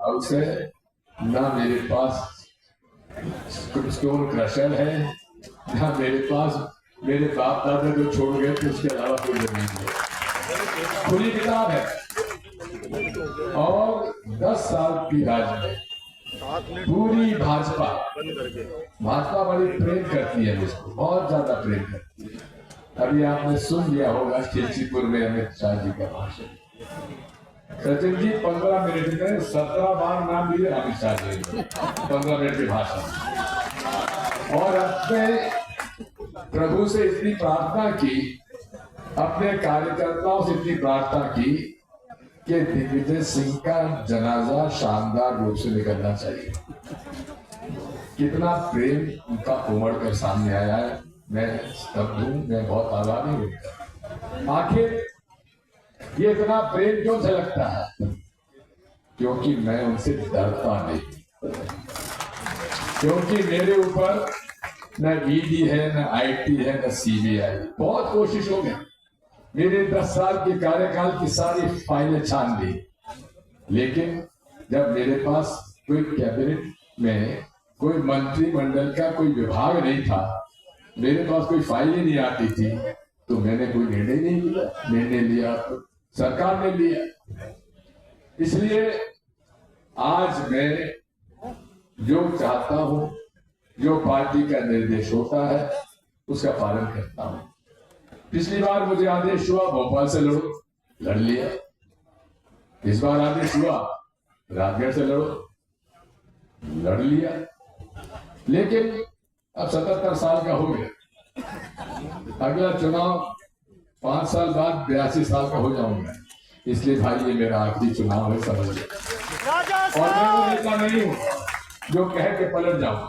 House है, ना मेरे पास स्टोन क्रशर है, ना मेरे पास मेरे बाप दादा जो छोड़ गए थे उसके अलावा कोई जमीन नहीं। खुली किताब है। और 10 साल की राज में पूरी भाजपा बड़ी प्रेम करती है मुझको, बहुत ज्यादा प्रेम करती है। अभी आपने सुन लिया होगा खिलचीपुर में अमित शाह जी का भाषण। सचिन जी 15 मिनट में 17 बार नाम लिए अमित शाह जी, 15 मिनट के भाषण। और अपने प्रभु से इतनी प्रार्थना की, अपने कार्यकर्ताओं से इतनी प्रार्थना की कि दिग्विजय सिंह का जनाजा शानदार रूप से निकलना चाहिए। कितना प्रेम उनका उमड़ कर सामने आया है। मैं स्तब्ध हूं, मैं बहुत आभारी हूं। आखिर ये इतना प्रेम क्यों झलकता है? क्योंकि मैं उनसे डरता नहीं, क्योंकि मेरे ऊपर न ईडी है, न आईटी है, न सीबीआई। बहुत कोशिश हो गई, मेरे 10 साल के कार्यकाल की सारी फाइलें छान ली, लेकिन जब मेरे पास कोई कैबिनेट में कोई मंत्रिमंडल का कोई विभाग नहीं था, मेरे पास कोई फाइल ही नहीं आती थी, तो मैंने कोई निर्णय नहीं लिया। निर्णय लिया तो सरकार ने लिया। इसलिए आज मैं जो चाहता हूं, जो पार्टी का निर्देश होता है, उसका पालन करता हूं। पिछली बार मुझे आदेश हुआ भोपाल से लड़ो, लड़ लिया। इस बार आदेश हुआ राजगढ़ से लड़ो, लड़ लिया। लेकिन अब 77 साल का हो गया, अगला चुनाव 5 साल बाद 82 साल का हो जाऊंगा। इसलिए भाई ये मेरा आखिरी चुनाव है, समझ लो। और मैं वो नेता नहीं हूं जो कह के पलट जाऊं।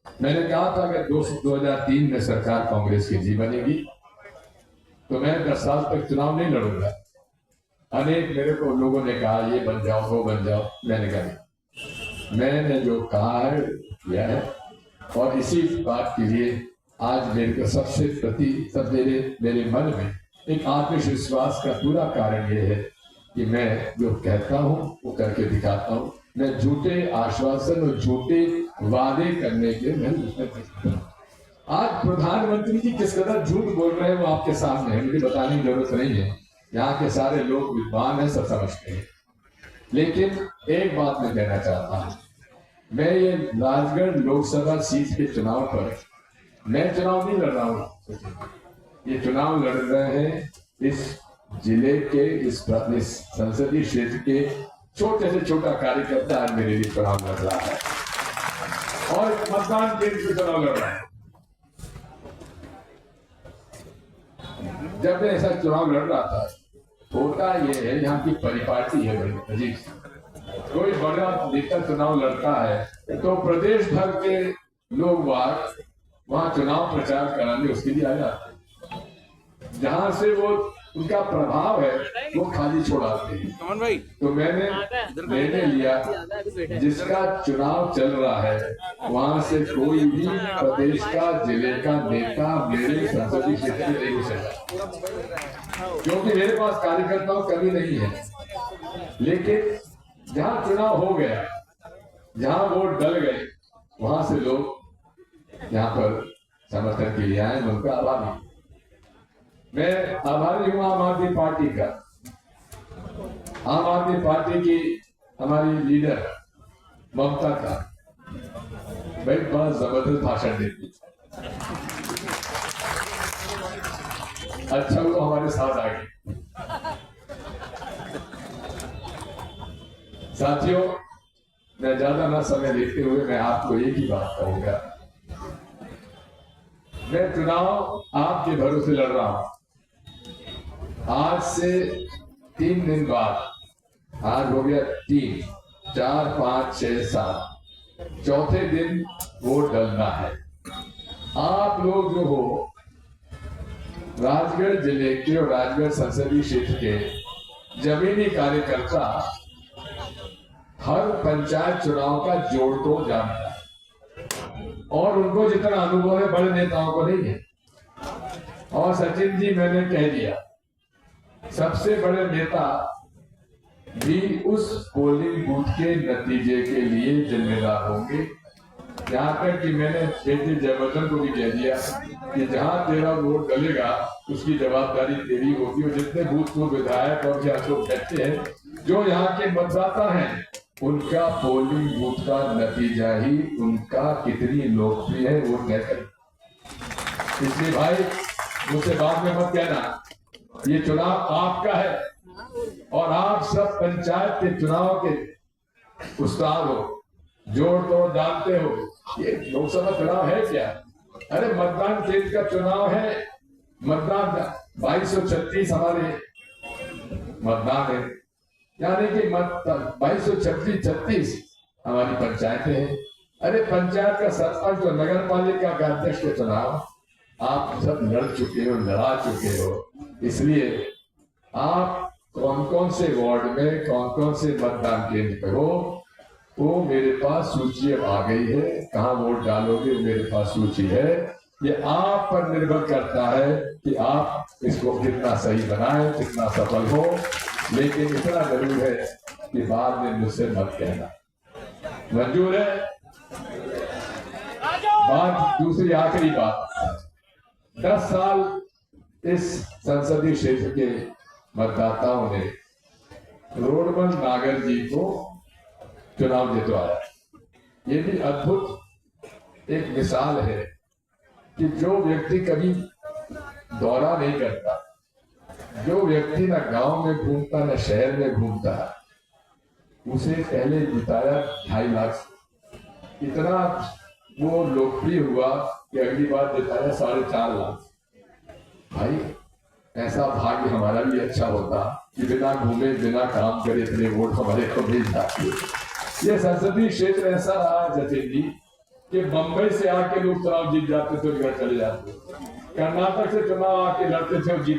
मैंने कहा था कि 2003 में सरकार कांग्रेस की जी बनेगी तो मैं 10 साल तक चुनाव नहीं लड़ूंगा। अनेक मेरे को लोगों ने कहा ये बन जाओ, वो बन जाओ। मैंने कहा नहीं, मैंने जो कहा है किया है। और इसी बात के लिए आज मेरे को सब मेरे मन में एक आत्मविश्वास का पूरा कारण ये है कि मैं जो कहता हूं वो करके दिखाता हूं। मैं झूठे आश्वासन और झूठे वादे करने के नहीं। आज प्रधानमंत्री जी किस कदर झूठ बोल रहे हैं वो आपके सामने है, मुझे बताने की जरूरत नहीं है। यहाँ के सारे लोग विद्वान हैं, सब समझते हैं। लेकिन एक बात मैं कहना चाहता हूँ, मैं ये राजगढ़ लोकसभा सीट के चुनाव पर मैं चुनाव नहीं लड़ रहा हूँ। ये चुनाव लड़ रहे हैं इस जिले के, इस संसदीय क्षेत्र के छोटे से छोटा कार्यकर्ता आज मेरे लिए चुनाव लड़ रहा है और मतदान केंद्र से चुनाव लड़ रहा है। जब मैं ऐसा चुनाव लड़ रहा था, होता ये है यहाँ की परिपाटी है बड़ी अजीब सी। कोई बड़ा नेता चुनाव लड़ता है तो प्रदेश भर के लोग वहां चुनाव प्रचार कराने उसके लिए आ जाते हैं। जहां से वो उनका प्रभाव है वो खाली छोड़ाते हैं। तो मैंने निर्णय लिया जिसका चुनाव चल रहा है वहां से कोई भी प्रदेश का, जिले का नेता मेरे संसदीय क्षेत्र में नहीं हो सकता, क्योंकि मेरे पास कार्यकर्ताओं कमी नहीं है। लेकिन जहां चुनाव हो गया, जहां वोट डल गए, वहां से लोग यहाँ पर समर्थन के लिए आए। उनका आभारी, मैं आभारी हूं आम आदमी पार्टी का। आम आदमी पार्टी की हमारी लीडर ममता का भाई बड़ा जबरदस्त भाषण देती, अच्छा वो हमारे साथ आ गई। साथियों, मैं ज्यादा ना समय लेते हुए मैं आपको एक ही बात कहूंगा, मैं चुनाव आपके भरोसे लड़ रहा हूं। आज से 3 दिन बाद, आज हो गया 3, 4, 5, 6, 7, चौथे दिन वोट डलना है। आप लोग जो हो राजगढ़ जिले के और राजगढ़ संसदीय क्षेत्र के जमीनी कार्यकर्ता हर पंचायत चुनाव का जोड़ तोड़ जानता है और उनको जितना अनुभव है बड़े नेताओं को नहीं है। और सचिन जी मैंने कह दिया, सबसे बड़े नेता भी उस पोलिंग बूथ के नतीजे के लिए जिम्मेदार होंगे। यहाँ तक कि मैंने बेटी जयवर्धन को भी कह दिया कि जहां तेरा वोट डलेगा उसकी जवाबदारी तेरी होगी। और जितने भूतपूर्व विधायक और यहाँ लोग बैठे हैं, जो यहाँ के मतदाता हैं, उनका पोलिंग बूथ का नतीजा ही उनका कितनी लोकप्रिय है वो तय करे। इसलिए भाई मुझसे बाद में मत कहना, ये चुनाव आपका है और आप सब पंचायत के चुनाव के उस्ताद हो, जोड़ तोड़ जानते हो। ये लोकसभा चुनाव है क्या? अरे मतदान केंद्र का चुनाव है। मतदान 2236 हमारे मतदान है, यानी कि 2236 हमारी पंचायतें हैं। अरे पंचायत का सरपंच और नगर पालिका का अध्यक्ष के चुनाव आप सब लड़ चुके हो, लड़ा चुके हो। इसलिए आप कौन कौन से वार्ड में कौन कौन से मतदान केंद्र पे हो, वो मेरे पास सूची अब आ गई है। कहाँ वोट डालोगे मेरे पास सूची है। ये आप पर निर्भर करता है कि आप इसको कितना सही बनाए, कितना सफल हो। लेकिन इतना जरूर है कि बाद में मुझसे मत कहना। मंजूर है? बात दूसरी आखिरी बात, 10 साल इस संसदीय क्षेत्र के मतदाताओं ने रोडमल नागर जी को चुनाव जितवाया। ये भी अद्भुत एक मिसाल है कि जो व्यक्ति कभी दौरा नहीं करता, जो व्यक्ति ना गांव में घूमता ना शहर में घूमता, उसे पहले जिताया 2.5 लाख। इतना वो लोकप्रिय हुआ कि अगली बार जिताया 4.5 लाख। भाई ऐसा भाग्य हमारा भी अच्छा होता कि बिना घूमे बिना काम करे इतने वोट हमारे को मिल जाते। ये संसदीय क्षेत्र ऐसा रहा जतिन जी कि बंबई से आके लोग चुनाव जीत जाते थे और घर चले जाते। कर्नाटक से चुनाव आके लड़ते थे और जीत